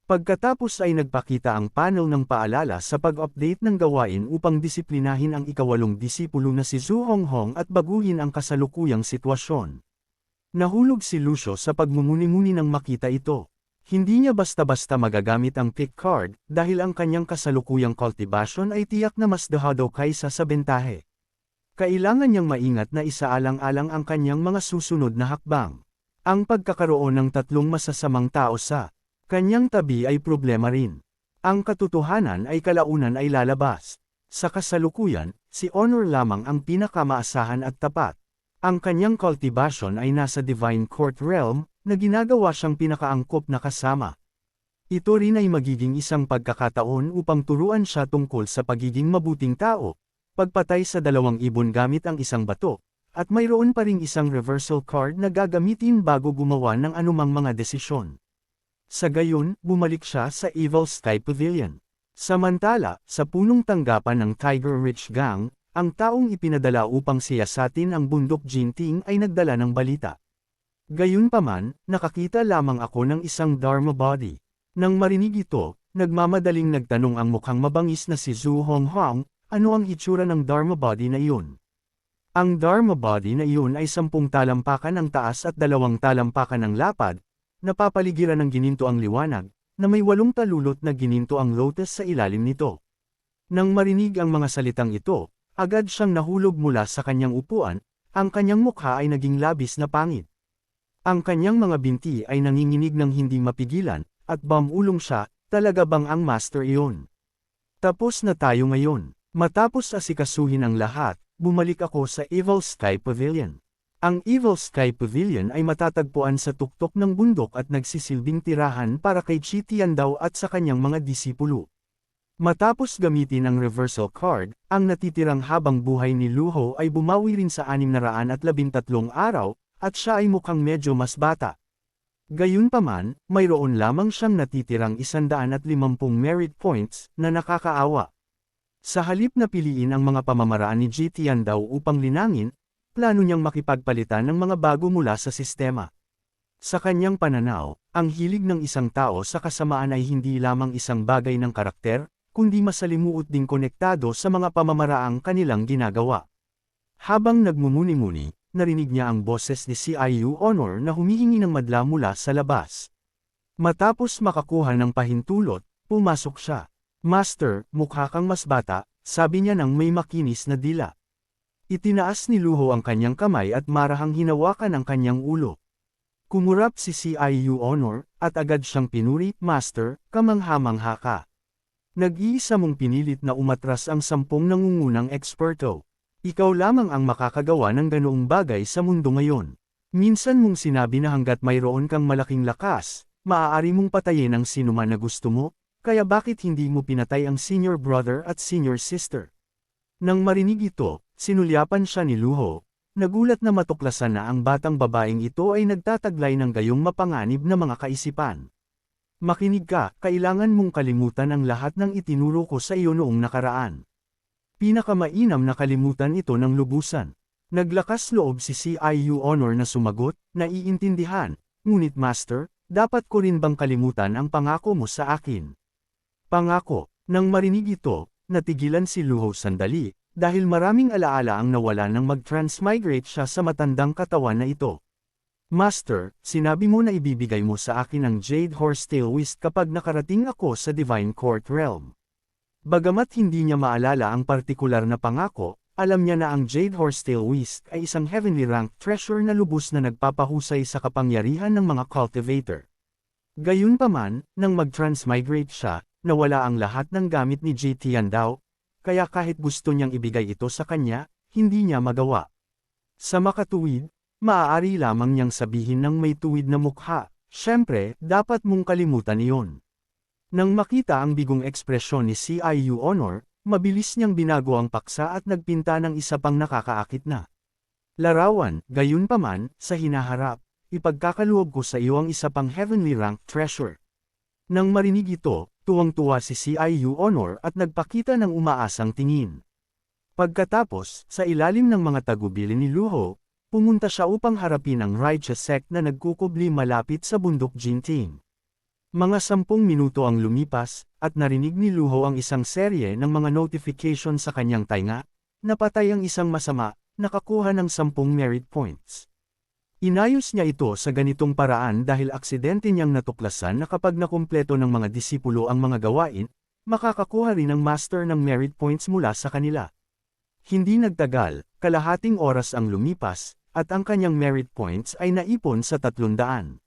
Pagkatapos ay nagpakita ang panel ng paalala sa pag-update ng gawain upang disiplinahin ang ikawalong disipulo na si Zhu Honghong at baguhin ang kasalukuyang sitwasyon. Nahulog si Lucio sa pagmumuni-muni nang makita ito. Hindi niya basta-basta magagamit ang pick card dahil ang kanyang kasalukuyang cultivation ay tiyak na mas dahado kaysa sa bentahe. Kailangan niyang maingat na isaalang-alang ang kanyang mga susunod na hakbang. Ang pagkakaroon ng tatlong masasamang tao sa kanyang tabi ay problema rin. Ang katotohanan ay kalaunan ay lalabas. Sa kasalukuyan, si Honor lamang ang pinakamaasahan at tapat. Ang kanyang cultivation ay nasa Divine Court Realm, na ginagawa siyang pinakaangkop na kasama. Ito rin ay magiging isang pagkakataon upang turuan siya tungkol sa pagiging mabuting tao, pagpatay sa 2 ibon gamit ang isang bato, at mayroon pa ring isang reversal card na gagamitin bago gumawa ng anumang mga desisyon. Sa gayon, bumalik siya sa Evil Sky Pavilion. Samantala, sa punong tanggapan ng Tiger Rich Gang, ang taong ipinadala upang siyasatin ang bundok Jinting ay nagdala ng balita. Gayunpaman, nakakita lamang ako ng isang Dharma body. Nang marinig ito, nagmamadaling nagtanong ang mukhang mabangis na si Zhu Honghong, ano ang hitsura ng Dharma body na iyon? Ang Dharma body na iyon ay 10 talampakan ang taas at 2 talampakan ang lapad, napapaligiran ng gininto ang liwanag, na may 8 talulot na gininto ang lotus sa ilalim nito. Nang marinig ang mga salitang ito, agad siyang nahulog mula sa kanyang upuan, ang kanyang mukha ay naging labis na pangit. Ang kanyang mga binti ay nanginginig ng hindi mapigilan, at bamulong siya, talaga bang ang master iyon? Tapos na tayo ngayon. Matapos asikasuhin ang lahat, bumalik ako sa Evil Sky Pavilion. Ang Evil Sky Pavilion ay matatagpuan sa tuktok ng bundok at nagsisilbing tirahan para kay Chi Tiandaw at sa kanyang mga disipulo. Matapos gamitin ang reversal card, ang natitirang habang buhay ni Luho ay bumawi rin sa 613 araw, at siya ay mukhang medyo mas bata. Gayunpaman, mayroon lamang siyang natitirang 150 merit points na nakakaawa. Sa halip na piliin ang mga pamamaraan ni Chi Tiandaw upang linangin, plano niyang makipagpalitan ng mga bago mula sa sistema. Sa kanyang pananaw, ang hilig ng isang tao sa kasamaan ay hindi lamang isang bagay ng karakter, kundi masalimuot ding konektado sa mga pamamaraang kanilang ginagawa. Habang nagmumuni-muni, narinig niya ang boses ni CIU Honor na humihingi ng madla mula sa labas. Matapos makakuha ng pahintulot, pumasok siya. "Master, mukha kang mas bata," sabi niya nang may makinis na dila. Itinaas ni Luho ang kanyang kamay at marahang hinawakan ang kanyang ulo. Kumurap si CIU Honor, at agad siyang pinuri, "Master, kamangha-mangha ka. Nag-iisa mong pinilit na umatras ang 10 nangungunang eksperto. Ikaw lamang ang makakagawa ng ganoong bagay sa mundo ngayon. Minsan mong sinabi na hanggat mayroon kang malaking lakas, maaari mong patayin ang sinuman na gusto mo, kaya bakit hindi mo pinatay ang senior brother at senior sister?" Nang marinig ito, sinulyapan siya ni Luho. Nagulat na matuklasan na ang batang babaeng ito ay nagtataglay ng gayong mapanganib na mga kaisipan. "Makinig ka, kailangan mong kalimutan ang lahat ng itinuro ko sa iyo noong nakaraan." Pinakamainam na kalimutan ito ng lubusan. Naglakas loob si CIU Honor na sumagot, "Naiintindihan, ngunit Master, dapat ko rin bang kalimutan ang pangako mo sa akin?" "Pangako." Nang marinig ito, natigilan si Luho sandali, dahil maraming alaala ang nawala nang mag-transmigrate siya sa matandang katawan na ito. "Master, sinabi mo na ibibigay mo sa akin ang Jade Horsetail Whisk kapag nakarating ako sa Divine Court Realm." Bagamat hindi niya maalala ang partikular na pangako, alam niya na ang Jade Horsetail Whisk ay isang heavenly ranked treasure na lubos na nagpapahusay sa kapangyarihan ng mga cultivator. Gayunpaman, nang mag-transmigrate siya, nawala ang lahat ng gamit ni Chi Tiandaw, kaya kahit gusto niyang ibigay ito sa kanya, hindi niya magawa. Sa makatuwid, maaari lamang niyang sabihin ng may tuwid na mukha, "Siyempre, dapat mong kalimutan iyon." Nang makita ang bigong ekspresyon ni CIU Honor, mabilis niyang binago ang paksa at nagpinta ng isa pang nakakaakit na larawan. "Gayunpaman, sa hinaharap, ipagkakaluob ko sa iyo ang isa pang heavenly ranked treasure." Nang marinig ito, tuwang-tuwa si CIU Honor at nagpakita ng umaasang tingin. Pagkatapos, sa ilalim ng mga tagubilin ni Luho, pumunta siya upang harapin ang righteous sect na nagkukubli malapit sa bundok Jinting. Mga 10 minuto ang lumipas, at narinig ni Luho ang isang serye ng mga notification sa kanyang tainga, napatay ang isang masama, nakakuha ng 10 merit points. Inayos niya ito sa ganitong paraan dahil aksidente niyang natuklasan na kapag nakumpleto ng mga disipulo ang mga gawain, makakakuha rin ang master ng merit points mula sa kanila. Hindi nagtagal, kalahating oras ang lumipas, at ang kanyang merit points ay naipon sa 300.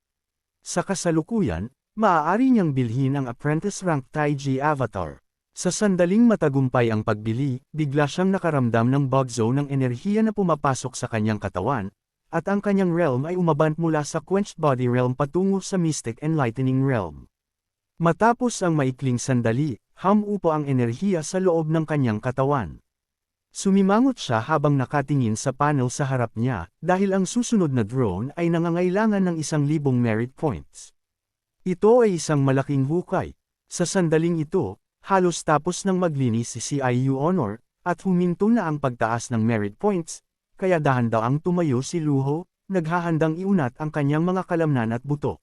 Sa kasalukuyan, maaari niyang bilhin ang apprentice rank Taiji Avatar. Sa sandaling matagumpay ang pagbili, bigla siyang nakaramdam ng bug zone ng enerhiya na pumapasok sa kanyang katawan, at ang kanyang realm ay umabant mula sa quenched body realm patungo sa mystic enlightening realm. Matapos ang maikling sandali, humupo ang enerhiya sa loob ng kanyang katawan. Sumimangot siya habang nakatingin sa panel sa harap niya, dahil ang susunod na drone ay nangangailangan ng 1,000 merit points. Ito ay isang malaking hukay. Sa sandaling ito, halos tapos nang maglinis si CIU Honor, at huminto na ang pagtaas ng merit points, kaya dahan-daang tumayo si Luho, naghahandang iunat ang kanyang mga kalamnan at buto.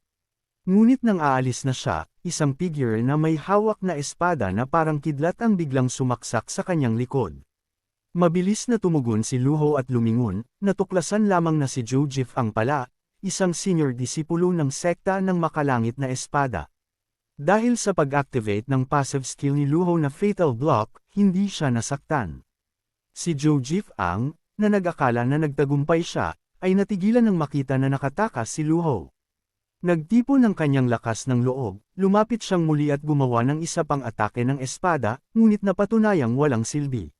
Ngunit nang aalis na siya, isang figure na may hawak na espada na parang kidlat ang biglang sumaksak sa kanyang likod. Mabilis na tumugon si Luho at lumingon, natuklasan lamang na si Jojif ang pala, isang senior disipulo ng sekta ng makalangit na espada. Dahil sa pag-activate ng passive skill ni Luho na Fatal Block, hindi siya nasaktan. Si Jojif Ang, na nag-akala na nagtagumpay siya, ay natigilan nang makita na nakatakas si Luho. Nagtipon ng kanyang lakas ng loob, lumapit siyang muli at gumawa ng isa pang atake ng espada, ngunit napatunayang walang silbi.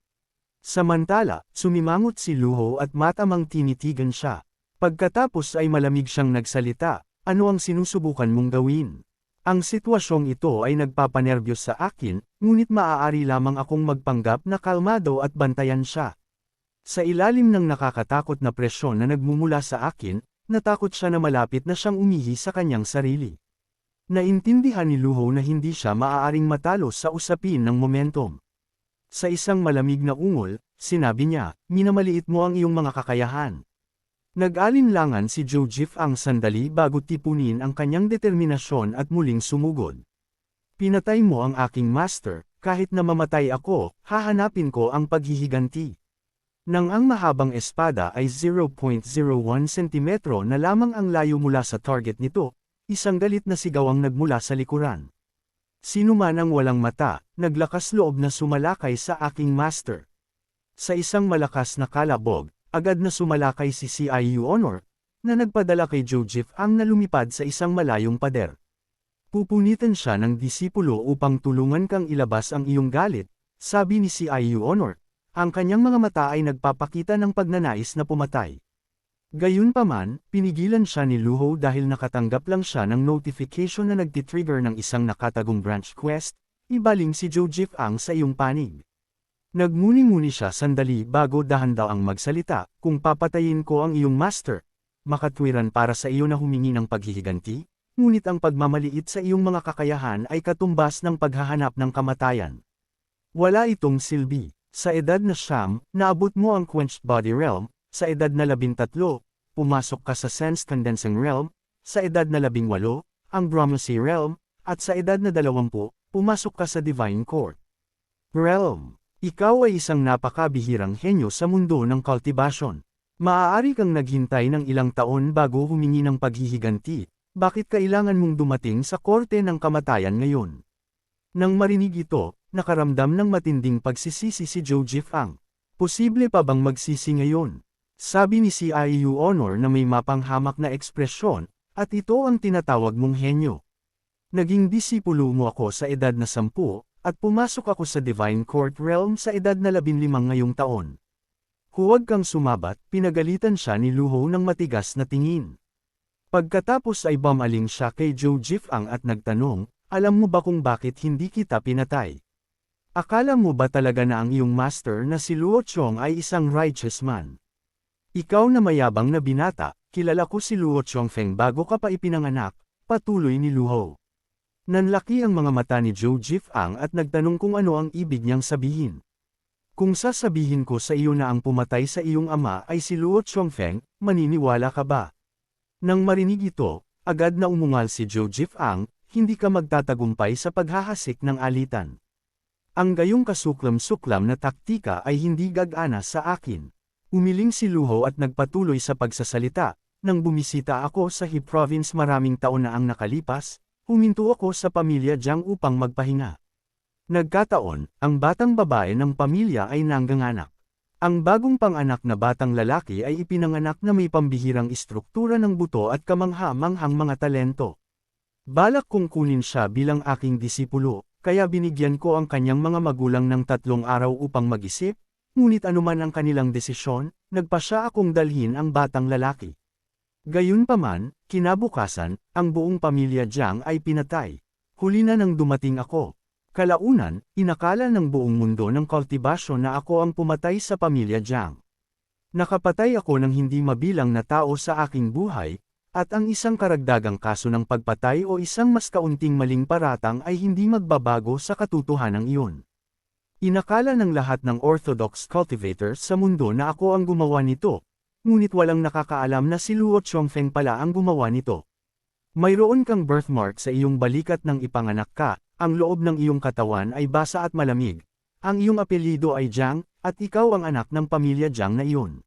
Samantala, sumimangot si Luho at matamang tinitigan siya. Pagkatapos ay malamig siyang nagsalita, "Ano ang sinusubukan mong gawin? Ang sitwasyong ito ay nagpapanerbiyos sa akin, ngunit maaari lamang akong magpanggap na kalmado at bantayan siya." Sa ilalim ng nakakatakot na presyon na nagmumula sa akin, natakot siya na malapit na siyang umihi sa kanyang sarili. Naintindihan ni Luho na hindi siya maaaring matalo sa usapin ng momentum. Sa isang malamig na ungol, sinabi niya, "Minamaliit mo ang iyong mga kakayahan." Nag-alinlangan si Jojif ang sandali bago tipunin ang kanyang determinasyon at muling sumugod. "Pinatay mo ang aking master, kahit na mamatay ako, hahanapin ko ang paghihiganti." Nang ang mahabang espada ay 0.01 sentimetro na lamang ang layo mula sa target nito, isang galit na sigaw ang nagmula sa likuran. "Sino man ang walang mata, naglakas loob na sumalakay sa aking master." Sa isang malakas na kalabog, agad na sumalakay si CIU Honor, na nagpadala kay Jojif ang nalumipad sa isang malayong pader. "Pupunitan siya ng disipulo upang tulungan kang ilabas ang iyong galit," sabi ni CIU Honor. Ang kanyang mga mata ay nagpapakita ng pagnanais na pumatay. Gayunpaman, pinigilan siya ni Luho dahil nakatanggap lang siya ng notification na nagtitrigger ng isang nakatagong branch quest, "Ibaling si Jojif Ang sa iyong panig." Nagmuni-muni siya sandali bago dahan-daang magsalita, "Kung papatayin ko ang iyong master, makatwiran para sa iyo na humingi ng paghihiganti, ngunit ang pagmamaliit sa iyong mga kakayahan ay katumbas ng paghahanap ng kamatayan. Wala itong silbi. Sa edad na 9, naabot mo ang quenched body realm, sa edad na 13, pumasok ka sa sense condensing realm, sa edad na 18, ang Brahmasi realm, at sa edad na 20, pumasok ka sa divine court realm. Ikaw ay isang napakabihirang henyo sa mundo ng cultivation. Maaari kang naghintay ng ilang taon bago humingi ng paghihiganti, bakit kailangan mong dumating sa korte ng kamatayan ngayon?" Nang marinig ito, nakaramdam ng matinding pagsisisi si Jojif Ang. "Posible pa bang magsisi ngayon?" sabi ni CIU Honor na may mapanghamak na ekspresyon, "At ito ang tinatawag mong henyo. Naging disipulo mo ako sa edad na 10, at pumasok ako sa Divine Court Realm sa edad na 15 ngayong taon. Huwag kang sumabat," pinagalitan siya ni Luho ng matigas na tingin. Pagkatapos ay bumaling siya kay Jojif Ang at nagtanong, "Alam mo ba kung bakit hindi kita pinatay? Akala mo ba talaga na ang iyong master na si Luo Chong ay isang righteous man? Ikaw na mayabang na binata, kilala ko si Luo Chong Feng bago ka pa ipinanganak," patuloy ni Luho. Nanlaki ang mga mata ni Jojif Ang at nagtanong kung ano ang ibig niyang sabihin. "Kung sasabihin ko sa iyo na ang pumatay sa iyong ama ay si Luo Chong Feng, maniniwala ka ba?" Nang marinig ito, agad na umungal si Jojif Ang, hindi ka magtatagumpay sa paghahasik ng alitan. Ang gayong kasuklam-suklam na taktika ay hindi gagana sa akin. Umiling si Luho at nagpatuloy sa pagsasalita. Nang bumisita ako sa He Province maraming taon na ang nakalipas, huminto ako sa pamilya Jiang upang magpahinga. Nagkataon, ang batang babae ng pamilya ay nangganganak. Ang bagong panganak na batang lalaki ay ipinanganak na may pambihirang istruktura ng buto at kamangha-manghang mga talento. Balak kong kunin siya bilang aking disipulo, kaya binigyan ko ang kanyang mga magulang ng 3 araw upang mag-isip, ngunit anuman ang kanilang desisyon, nagpasya akong dalhin ang batang lalaki. Gayunpaman, kinabukasan, ang buong pamilya Jiang ay pinatay. Huli na nang dumating ako. Kalaunan, inakala ng buong mundo ng kultibasyon na ako ang pumatay sa pamilya Jiang. Nakapatay ako ng hindi mabilang na tao sa aking buhay, at ang isang karagdagang kaso ng pagpatay o isang mas kaunting maling paratang ay hindi magbabago sa katotohanan iyon. Inakala ng lahat ng orthodox cultivators sa mundo na ako ang gumawa nito. Ngunit walang nakakaalam na si Luo Chongfeng pala ang gumawa nito. Mayroon kang birthmark sa iyong balikat nang ipanganak ka, ang loob ng iyong katawan ay basa at malamig, ang iyong apelyido ay Jiang, at ikaw ang anak ng pamilya Jiang na iyon.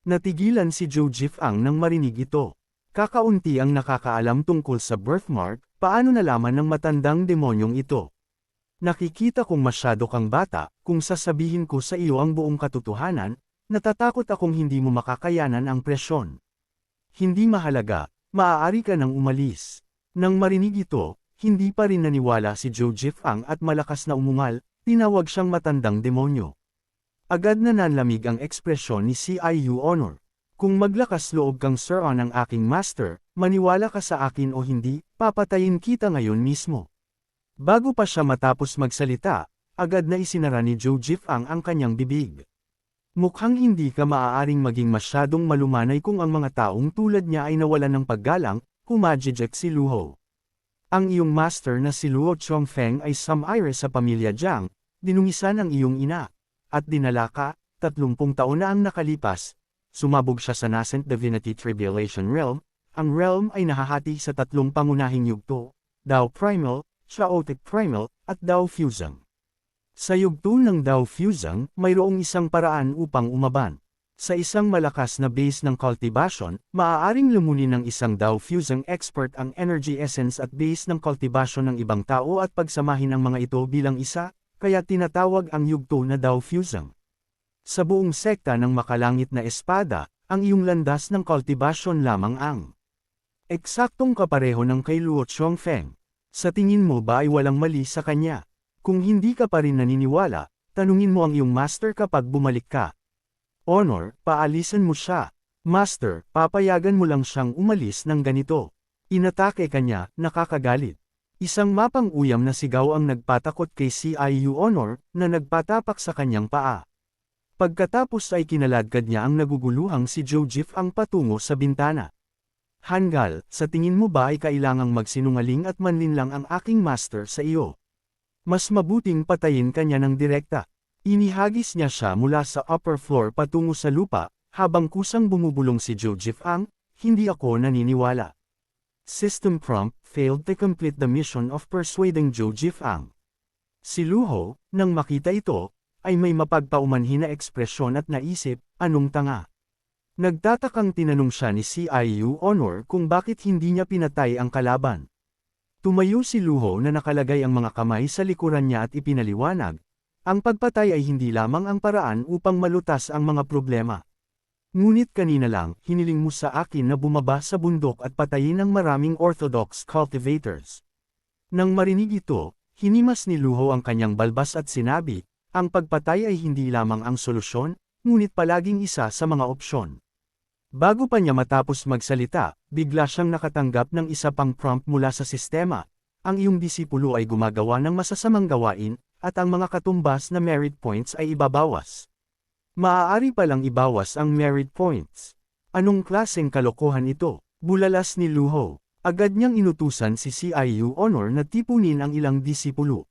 Natigilan si Zhou Jifang nang marinig ito. Kakaunti ang nakakaalam tungkol sa birthmark, paano nalaman ng matandang demonyong ito? Nakikita kong masyado kang bata, kung sasabihin ko sa iyo ang buong katotohanan, natatakot akong hindi mo makakayanan ang presyon. Hindi mahalaga, maaari ka nang umalis. Nang marinig ito, hindi pa rin naniwala si Zhou Jifang at malakas na umungal, tinawag siyang matandang demonyo. Agad na nanlamig ang ekspresyon ni Ciu Honor. Kung maglakas loob kang Sir ng aking master, maniwala ka sa akin o hindi, papatayin kita ngayon mismo. Bago pa siya matapos magsalita, agad na isinara ni Zhou Jifang ang kanyang bibig. Mukhang hindi ka maaaring maging masyadong malumanay kung ang mga taong tulad niya ay nawalan ng paggalang, humajijek si Luho. Ang iyong master na si Luo Chongfeng ay samaire sa pamilya Jiang, dinungisan ang iyong ina, at dinala ka, 30 taon na ang nakalipas, sumabog siya sa nascent divinity tribulation realm, ang realm ay nahahati sa 3 pangunahing yugto, Dao Primal, Chaotic Primal, at Dao Fusang. Sa yugto ng Dao Fusang, mayroong isang paraan upang umaban. Sa isang malakas na base ng cultivation, maaaring lumunin ng isang Dao Fusang expert ang energy essence at base ng cultivation ng ibang tao at pagsamahin ang mga ito bilang isa, kaya tinatawag ang yugto na Dao Fusang. Sa buong sekta ng makalangit na espada, ang iyong landas ng cultivation lamang ang eksaktong kapareho ng kay Luo Chongfeng. Sa tingin mo ba ay walang mali sa kanya? Kung hindi ka pa rin naniniwala, tanungin mo ang iyong master kapag bumalik ka. Honor, paalisan mo siya. Master, papayagan mo lang siyang umalis ng ganito. Inatake kanya, nakakagalit. Isang mapang-uyam na sigaw ang nagpatakot kay Ciu Honor, na nagpatapak sa kanyang paa. Pagkatapos ay kinaladkad niya ang naguguluhang si Zhou Jifang patungo sa bintana. Hanggal, sa tingin mo ba ay kailangang magsinungaling at manlinlang ang aking master sa iyo? Mas mabuting patayin kanya ng direkta. Inihagis niya siya mula sa upper floor patungo sa lupa, habang kusang bumubulong si Zhou Jifang, hindi ako naniniwala. System prompt failed to complete the mission of persuading Zhou Jifang. Si Luho, nang makita ito, ay may mapagpaumanhin na ekspresyon at naisip, anong tanga. Nagtatakang tinanong siya ni Ciu Honor kung bakit hindi niya pinatay ang kalaban. Tumayo si Luho na nakalagay ang mga kamay sa likuran niya at ipinaliwanag, ang pagpatay ay hindi lamang ang paraan upang malutas ang mga problema. Ngunit kanina lang, hiniling mo sa akin na bumaba sa bundok at patayin ang maraming orthodox cultivators. Nang marinig ito, hinimas ni Luho ang kanyang balbas at sinabi, ang pagpatay ay hindi lamang ang solusyon, ngunit palaging isa sa mga opsyon. Bago pa niya matapos magsalita, bigla siyang nakatanggap ng isa pang prompt mula sa sistema. Ang iyong disipulo ay gumagawa ng masasamang gawain, at ang mga katumbas na merit points ay ibabawas. Maaari palang ibawas ang merit points. Anong klaseng kalokohan ito? Bulalas ni Luho. Agad niyang inutusan si Ciu Honor na tipunin ang ilang disipulo.